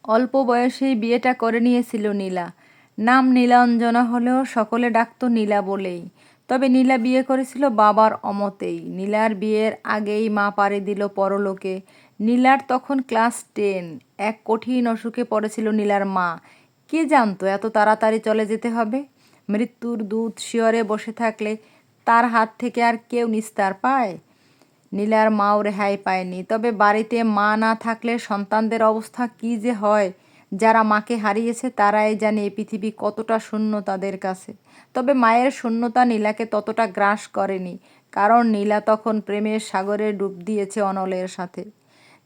অল্প বয়সেই বিয়েটা করে নিয়েছিল নীলা। নাম নীলাঞ্জনা হলেও সকলে ডাকতো নীলা বলেই। তবে নীলা বিয়ে করেছিল বাবার অমতেই। নীলার বিয়ের আগেই মা পাড়ি দিল পরলোকে। নীলার তখন ক্লাস 10। এক কঠিন অসুখে পড়েছিল নীলার মা। কে জানতো এত তাড়াতাড়ি চলে যেতে হবে? মৃত্যুর দূত শিয়রে বসে থাকলে তার হাত থেকে আর কেউ নিস্তার পায়? নীলার মাও রেহাই পায়নি। তবে বাড়িতে মা না থাকলে সন্তানদের অবস্থা কী যে হয়, যারা মাকে হারিয়েছে তারাই জানে এ পৃথিবী কতটা শূন্য তাদের কাছে। তবে মায়ের শূন্যতা নীলাকে ততটা গ্রাস করেনি, কারণ নীলা তখন প্রেমের সাগরে ডুব দিয়েছে অনলের সাথে।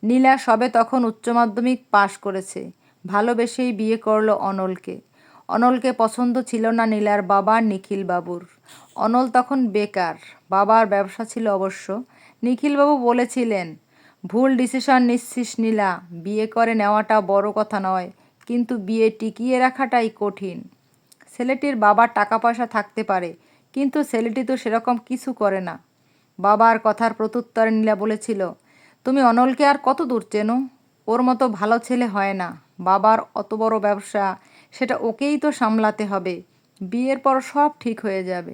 নীলা সবে তখন উচ্চ মাধ্যমিক পাশ করেছে। ভালোবেসেই বিয়ে করলো অনলকে। অনলকে পছন্দ ছিল না নীলার বাবা নিখিলবাবুর। অনল তখন বেকার। বাবার ব্যবসা ছিল অবশ্য। নিখিলবাবু বলেছিলেন, ভুল ডিসিশন নিচ্ছিস নীলা, বিয়ে করে নেওয়াটা বড় কথা নয়, কিন্তু বিয়ে টিকিয়ে রাখাটাই কঠিন। ছেলেটির বাবার টাকা পয়সা থাকতে পারে, কিন্তু ছেলেটি তো সেরকম কিছু করে না। বাবার কথার প্রত্যুত্তরে নীলা বলেছিল, তুমি অনলকে আর কত দূর চেনো? ওর মতো ভালো ছেলে হয় না। বাবার অত বড় ব্যবসা, সেটা ওকেই তো সামলাতে হবে। বিয়ের পর সব ঠিক হয়ে যাবে।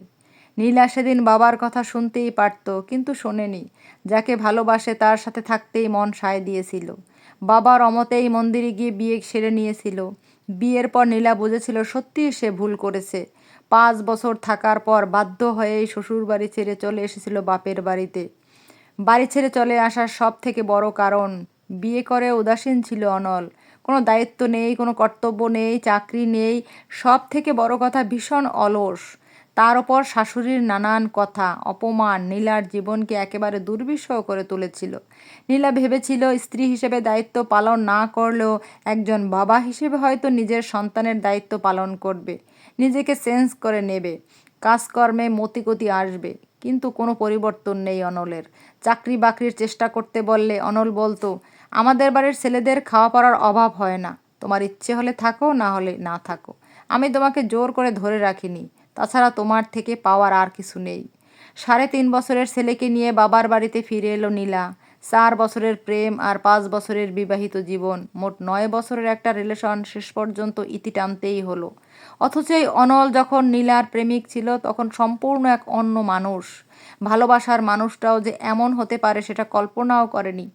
নীলা সেদিন বাবার কথা শুনতেই পারত, কিন্তু শোনেনি। যাকে ভালোবাসে তার সাথে থাকতেই মন সায় দিয়েছিল। বাবার অমতেই মন্দিরে গিয়ে বিয়ে সেরে নিয়েছিল। বিয়ের পর নীলা বুঝেছিল সত্যিই সে ভুল করেছে। 5 বছর থাকার পর বাধ্য হয়েই শ্বশুরবাড়ি ছেড়ে চলে এসেছিল বাপের বাড়িতে। বাড়ি ছেড়ে চলে আসার সব থেকে বড় কারণ, বিয়ে করে উদাসীন ছিল অনল। কোনো দায়িত্ব নেই, কোনো কর্তব্য নেই, চাকরি নেই, সব থেকে বড় কথা ভীষণ অলস। তার ওপর শাশুড়ির নানান কথা, অপমান নীলার জীবনকে একেবারে দুর্বিষহ করে তুলেছিল। নীলা ভেবেছিল স্ত্রী হিসেবে দায়িত্ব পালন না করলেও একজন বাবা হিসেবে হয়তো নিজের সন্তানের দায়িত্ব পালন করবে, নিজেকে চেঞ্জ করে নেবে, কাজকর্মে মতিগতি আসবে। কিন্তু কোনো পরিবর্তন নেই অনলের। চাকরি বাকরির চেষ্টা করতে বললে অনল বলতো, আমাদের বাড়ির ছেলেদের খাওয়া পড়ার অভাব হয় না, তোমার ইচ্ছে হলে থাকো, না হলে না থাকো। আমি তোমাকে জোর করে ধরে রাখিনি। তাছাড়া তোমার থেকে পাওয়ার আর কিছু নেই। 3.5 বছরের ছেলেকে নিয়ে বাবার বাড়িতে ফিরে এলো নীলা। 4 বছরের প্রেম আর 5 বছরের বিবাহিত জীবন, মোট 9 বছরের একটা রিলেশন শেষ পর্যন্ত ইতি টানতেই হলো। অথচ এই অনল যখন নীলার প্রেমিক ছিল তখন সম্পূর্ণ এক অন্য মানুষ। ভালোবাসার মানুষটাও যে এমন হতে পারে সেটা কল্পনাও করেনি।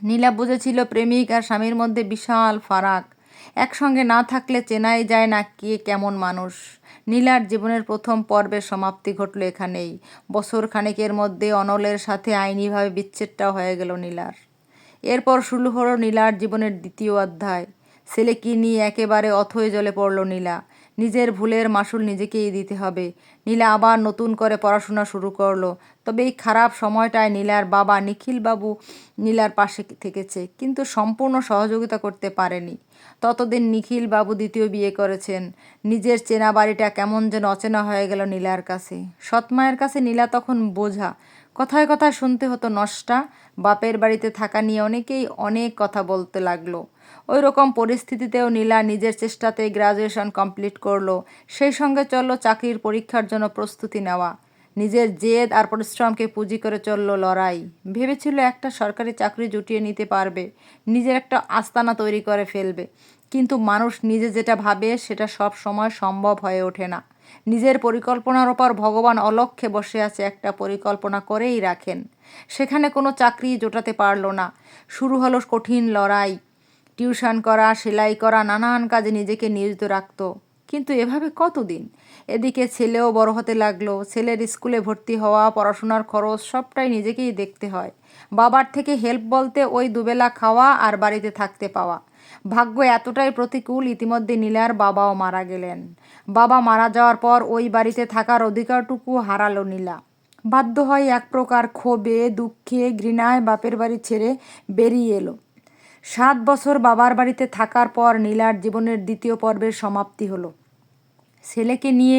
নীলা বুঝেছিল প্রেমিক আর স্বামীর মধ্যে বিশাল ফারাক। একসঙ্গে না থাকলে চেনাই যায় না কে কেমন মানুষ। নীলার জীবনের প্রথম পর্বের সমাপ্তি ঘটল এখানেই। বছর খানেকের মধ্যে অনলের সাথে আইনিভাবে বিচ্ছেদটাও হয়ে গেল নীলার। এরপর শুরু হলো নীলার জীবনের দ্বিতীয় অধ্যায়। ছেলেকে নিয়ে একেবারে অথৈ জলে পড়ল নীলা। নিজের ভুলের মাসুল নিজেকেই দিতে হবে। নীলা আবার নতুন করে পড়াশোনা শুরু করলো। তবে এই খারাপ সময়টায় নীলার বাবা নিখিলবাবু নীলার পাশে থেকেছে, কিন্তু সম্পূর্ণ সহযোগিতা করতে পারেনি। ততদিন নিখিলবাবু দ্বিতীয় বিয়ে করেছেন। নিজের চেনা বাড়িটা কেমন যেন অচেনা হয়ে গেল নীলার কাছে। সৎমায়ের কাছে নীলা তখন বোঝা। কথায় কথায় শুনতে হতো নষ্টা। বাপের বাড়িতে থাকা নিয়ে অনেকেই অনেক কথা বলতে লাগলো। ওই রকম পরিস্থিতিতেও নীলা নিজের চেষ্টাতে গ্রাজুয়েশন কমপ্লিট করলো। সেই সঙ্গে চলল চাকরির পরীক্ষার জন্য প্রস্তুতি নেওয়া। নিজের জেদ আর পরিশ্রমকে পুঁজি করে চলল লড়াই। ভেবেছিল একটা সরকারি চাকরি জুটিয়ে নিতে পারবে, নিজের একটা আস্তানা তৈরি করে ফেলবে। কিন্তু মানুষ নিজে যেটা ভাবে সেটা সব সময় সম্ভব হয়ে ওঠে না। নিজের পরিকল্পনার ওপর ভগবান অলক্ষ্যে বসে আছে, একটা পরিকল্পনা করেই রাখেন। সেখানে কোনো চাকরি জোটাতে পারল না। শুরু হলো কঠিন লড়াই। টিউশন করা, সেলাই করা, নানান কাজে নিজেকে নিয়োজিত রাখত। কিন্তু এভাবে কতদিন? এদিকে ছেলেও বড় হতে লাগলো। ছেলের স্কুলে ভর্তি হওয়া, পড়াশোনার খরচ সবটাই নিজেকেই দেখতে হয়। বাবার থেকে হেল্প বলতে ওই দুবেলা খাওয়া আর বাড়িতে থাকতে পাওয়া। ভাগ্য এতটাই প্রতিকূল, ইতিমধ্যে নীলার বাবাও মারা গেলেন। বাবা মারা যাওয়ার পর ওই বাড়িতে থাকার অধিকারটুকু হারালো নীলা। বাধ্য হয় এক প্রকার ক্ষোভে, দুঃখে, ঘৃণায় বাপের বাড়ি ছেড়ে বেরিয়ে এলো। 7 বছর বাবার বাড়িতে থাকার পর নীলার জীবনের দ্বিতীয় পর্বের সমাপ্তি হলো। ছেলেকে নিয়ে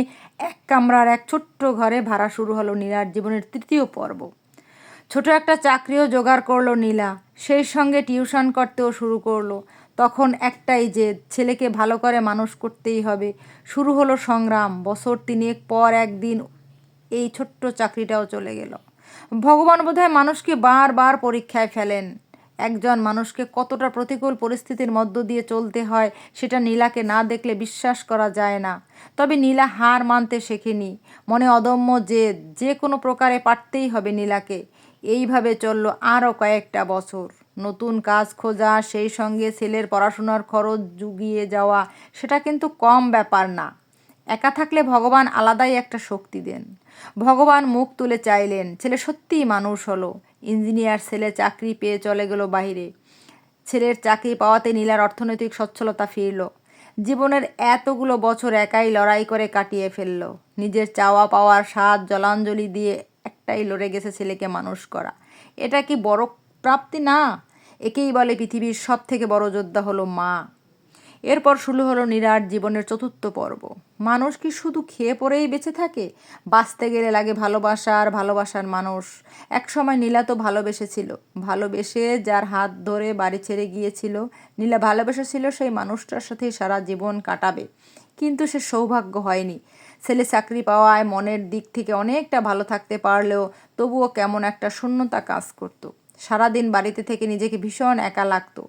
এক কামরার এক ছোট্ট ঘরে ভাড়া শুরু হলো নীলার জীবনের তৃতীয় পর্ব। ছোট একটা চাকরিও জোগাড় করলো নীলা। সেই সঙ্গে টিউশন করতেও শুরু করলো। তখন একটাই যে ছেলেকে ভালো করে মানুষ করতেই হবে। শুরু হলো সংগ্রাম। বছর 3 পর একদিন এই ছোট্ট চাকরিটাও চলে গেল। ভগবান বোধহয় মানুষকে বারবার পরীক্ষায় ফেলেন। একজন মানুষকে কতটা প্রতিকূল পরিস্থিতির মধ্য দিয়ে চলতে হয় সেটা নীলাকে না দেখলে বিশ্বাস করা যায় না। তবে নীলা হার মানতে শেখেনি। মনে অদম্য জেদ, যে কোনো প্রকারে পারতেই হবে নীলাকে। এইভাবে চলল আরও কয়েকটা বছর। নতুন কাজ খোঁজা, সেই সঙ্গে ছেলের পড়াশোনার খরচ জুগিয়ে যাওয়া, সেটা কিন্তু কম ব্যাপার না। একা থাকলে ভগবান আলাদাই একটা শক্তি দেন। ভগবান মুখ তুলে চাইলেন, ছেলে সত্যিই মানুষ হলো। ইঞ্জিনিয়ার ছেলে চাকরি পেয়ে চলে গেল বাইরে। ছেলের চাকরি পাওয়াতে নীলার অর্থনৈতিক সচ্ছলতা ফিরল। জীবনের এতগুলো বছর একাই লড়াই করে কাটিয়ে ফেলল। নিজের চাওয়া পাওয়ার স্বাদ জলাঞ্জলি দিয়ে একটাই লড়ে গেছে ছেলেকে মানুষ করা। এটা কি বড় প্রাপ্তি না? একেই বলে পৃথিবীর সব থেকে বড় যোদ্ধা হলো মা। এরপর শুরু হলো নীলার জীবনের চতুর্থ পর্ব। মানুষ কি শুধু খেয়ে পরেই বেঁচে থাকে? বাঁচতে গেলে লাগে ভালোবাসা আর ভালোবাসার মানুষ। একসময় নীলা তো ভালোবেসেছিল। ভালোবেসে যার হাত ধরে বাড়ি ছেড়ে গিয়েছিল, নীলা ভালোবেসেছিল সেই মানুষটার সাথেই সারা জীবন কাটাবে। কিন্তু সে সৌভাগ্য হয়নি। ছেলে চাকরি পাওয়ায় মনের দিক থেকে অনেকটা ভালো থাকতে পারলেও তবুও কেমন একটা শূন্যতা কাজ করতো। সারাদিন বাড়িতে থেকে নিজেকে ভীষণ একা লাগতো।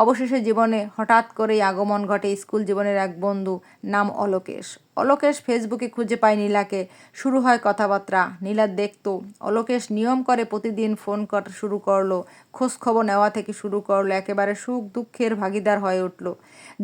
অবশেষে জীবনে হঠাৎ করেই আগমন ঘটে স্কুল জীবনের এক বন্ধু, নাম অলোকেশ। অলোকেশ ফেসবুকে খুঁজে পায় নীলাকে। শুরু হয় কথাবার্তা। নীলা দেখতো অলোকেশ নিয়ম করে প্রতিদিন ফোন করা শুরু করলো, খোঁজ খবর নেওয়া থেকে শুরু করলো, একেবারে সুখ দুঃখের ভাগিদার হয়ে উঠল।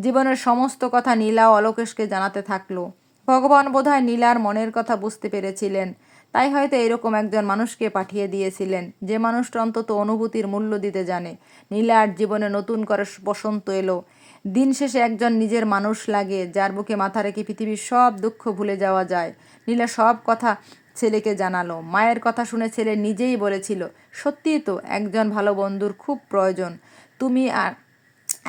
জীবনের সমস্ত কথা নীলাও অলোকেশকে জানাতে থাকলো। ভগবান বোধহয় নীলার মনের কথা বুঝতে পেরেছিলেন। তাই হয়তো এরকম একজন মানুষকে পাঠিয়ে দিয়েছিলেন, যে মানুষটা অন্তত অনুভূতির মূল্য দিতে জানে। নীলার জীবনে নতুন করে বসন্ত এলো। দিন শেষে একজন নিজের মানুষ লাগে, যার বুকে মাথা রেখে পৃথিবীর সব দুঃখ ভুলে যাওয়া যায়। নীলা সব কথা ছেলেকে জানালো। মায়ের কথা শুনে ছেলে নিজেই বলেছিল, সত্যিই তো একজন ভালো বন্ধুর খুব প্রয়োজন। তুমি আর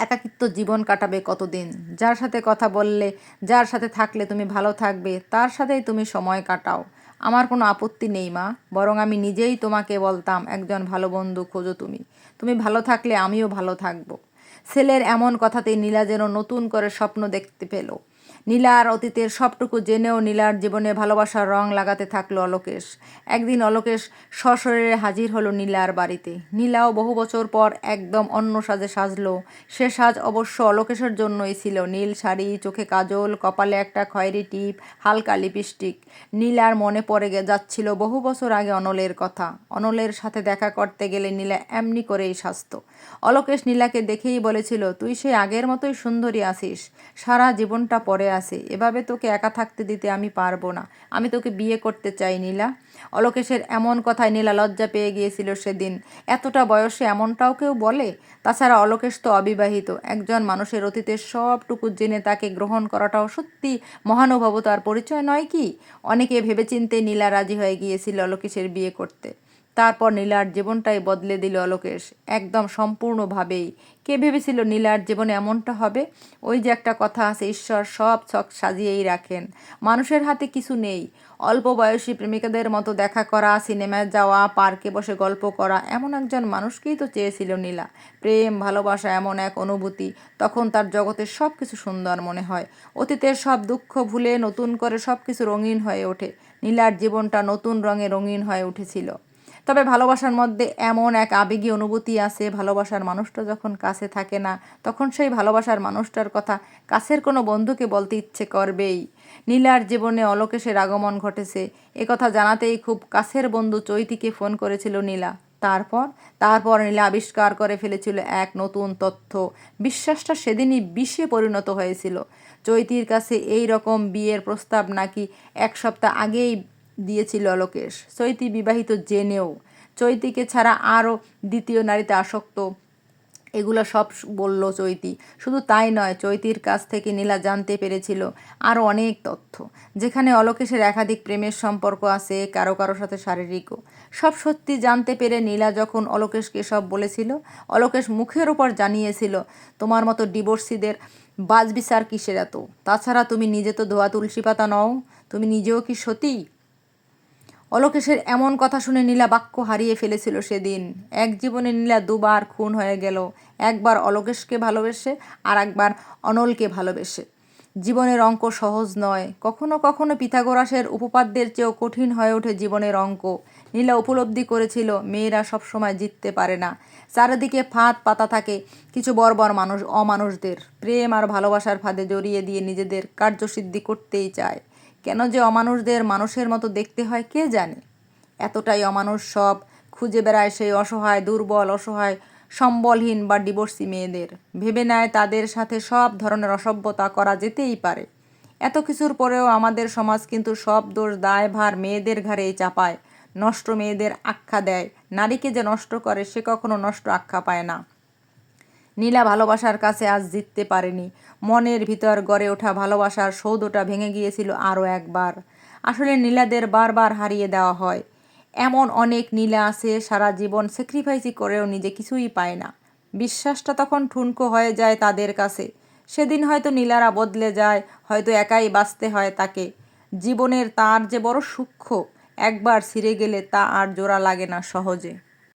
একাকিত্ব জীবন কাটাবে কতদিন? যার সাথে কথা বললে, যার সাথে থাকলে তুমি ভালো থাকবে, তার সাথেই তুমি সময় কাটাও। আমার কোনো আপত্তি নেই মা, বরং আমি নিজেই তোমাকে বলতাম একজন ভালো বন্ধু খোঁজো তুমি। তুমি ভালো থাকলে আমিও ভালো থাকবো। ছেলের এমন কথাতেই নীলা যেন নতুন করে স্বপ্ন দেখতে পেল। নীলার অতীতের সবটুকু জেনেও নীলার জীবনে ভালোবাসার রং লাগাতে থাকলো অলোকেশ। একদিন অলোকেশ সশরীরে হাজির হলো নীলার বাড়িতে। নীলাও বহু বছর পর একদম অন্য সাজে সাজলো। সে সাজ অবশ্য অলোকেশের জন্যই ছিল। নীল শাড়ি, চোখে কাজল, কপালে একটা খয়েরি টিপ, হালকা লিপস্টিক। নীলার মনে পড়ে যাচ্ছিল বহু বছর আগে অনলের কথা। অনলের সাথে দেখা করতে গেলে নীলা এমনি করেই সাজতো। অলোকেশ নীলাকে দেখেই বলেছিল, তুই সেই আগের মতোই সুন্দরী আছিস। সারা জীবনটা পড়ে আছে। এভাবে তোকে একা থাকতে দিতে আমি পারবো না। আমি তোকে বিয়ে করতে চাই নীলা। অলোকেশের এমন কথায় নীলা লজ্জা পেয়ে গিয়েছিল সেদিন। এতটা বয়সে এমনটাও কেউ বলে? তাছাড়া অলোকেশ তো অবিবাহিত। একজন মানুষের অতীতের সবটুকু জেনে তাকে গ্রহণ করাটাও সত্যি মহানুভবতার পরিচয় নয় কি? অনেকে ভেবেচিন্তে নীলা রাজি হয়ে গিয়েছিল অলোকেশের বিয়ে করতে। তারপর নীলার জীবনটাই বদলে দিল অলোকেশ, একদম সম্পূর্ণভাবেই। কে ভেবেছিল নীলার জীবনে এমনটা হবে? ওই যে একটা কথা আছে, ঈশ্বর সব ছক সাজিয়েই রাখেন। মানুষের হাতে কিছু নেই। অল্প বয়সী প্রেমিকাদের মতো দেখা করা, সিনেমায় যাওয়া, পার্কে বসে গল্প করা, এমন একজন মানুষকেই তো চেয়েছিল নীলা। প্রেম, ভালোবাসা এমন এক অনুভূতি, তখন তার জগতের সব কিছু সুন্দর মনে হয়। অতীতের সব দুঃখ ভুলে নতুন করে সব কিছু রঙিন হয়ে ওঠে। নীলার জীবনটা নতুন রঙে রঙিন হয়ে উঠেছিল। তবে ভালোবাসার মধ্যে এমন এক আবেগী অনুভূতি আছে, ভালোবাসার মানুষটা যখন কাছে থাকে না, তখন সেই ভালোবাসার মানুষটার কথা কাছের কোনো বন্ধুকে বলতে ইচ্ছে করবেই। নীলার জীবনে অলোকেশের আগমন ঘটেছে, একথা জানাতেই খুব কাছের বন্ধু চৈতিকে ফোন করেছিল নীলা। তারপর নীলা আবিষ্কার করে ফেলেছিল এক নতুন তথ্য। বিশ্বাসটা সেদিনই বিষে পরিণত হয়েছিল। চৈতির কাছে এই রকম বিয়ের প্রস্তাব নাকি 1 সপ্তাহ আগেই দিয়েছিল অলোকেশ। চৈতি বিবাহিত জেনেও চৈতিকে ছাড়া আরও দ্বিতীয় নারীতে আসক্ত, এগুলো সব বলল চৈতি। শুধু তাই নয়, চৈতির কাছ থেকে নীলা জানতে পেরেছিল আরও অনেক তথ্য, যেখানে অলোকেশের একাধিক প্রেমের সম্পর্ক আছে, কারো কারো সাথে শারীরিকও। সব সত্যি জানতে পেরে নীলা যখন অলোকেশকে সব বলেছিল, অলোকেশ মুখের ওপর জানিয়েছিল, তোমার মতো ডিভোর্সিদের বাজবিচার কিসের এত? তাছাড়া তুমি নিজে তো ধোয়া তুলসী পাতা নও, তুমি নিজেও কি সতী? অলোকেশের এমন কথা শুনে নীলা বাক্য হারিয়ে ফেলেছিল সেদিন। এক জীবনে নীলা দুবার খুন হয়ে গেল, একবার অলোকেশকে ভালোবেসে আর একবার অনলকে ভালোবেসে। জীবনের অঙ্ক সহজ নয়, কখনো কখনো পিথাগোরাসের উপপাদ্যের চেয়েও কঠিন হয়ে ওঠে জীবনের অঙ্ক। নীলা উপলব্ধি করেছিল মেয়েরা সবসময় জিততে পারে না। চারিদিকে ফাঁদ পাতা থাকে কিছু বর্বর অমানুষদের, প্রেম আর ভালোবাসার ফাঁদে জড়িয়ে দিয়ে নিজেদের কার্যসিদ্ধি করতেই চায়। কেন যে অমানুষদের মানুষের মতো দেখতে হয় কে জানে। এতটাই অমানুষ সব খুঁজে বেড়ায় সেই অসহায়, দুর্বল, অসহায়, সম্বলহীন বা ডিভোর্সি মেয়েদের। ভেবে নেয় তাদের সাথে সব ধরনের অসভ্যতা করা যেতেই পারে। এত কিছুর পরেও আমাদের সমাজ কিন্তু সব দোষ দায়ভার মেয়েদের ঘাড়েই চাপায়, নষ্ট মেয়েদের আখ্যা দেয়। নারীকে যে নষ্ট করে সে কখনো নষ্ট আখ্যা পায় না। নীলা ভালোবাসার কাছে আজ জিততে পারেনি। মনের ভিতর গড়ে ওঠা ভালোবাসার সৌধটা ভেঙে গিয়েছিল আরও একবার। আসলে নীলাদের বারবার হারিয়ে দেওয়া হয়। এমন অনেক নীলা আছে সারা জীবন স্যাক্রিফাইসই করেও নিজে কিছুই পায় না। বিশ্বাসটা তখন ঠুনকো হয়ে যায় তাদের কাছে। সেদিন হয়তো নীলারা বদলে যায়, হয়তো একাই বাঁচতে হয় তাকে। জীবনের তার যে বড় সূক্ষ্ম, একবার ছিঁড়ে গেলে তা আর জোড়া লাগে না সহজে।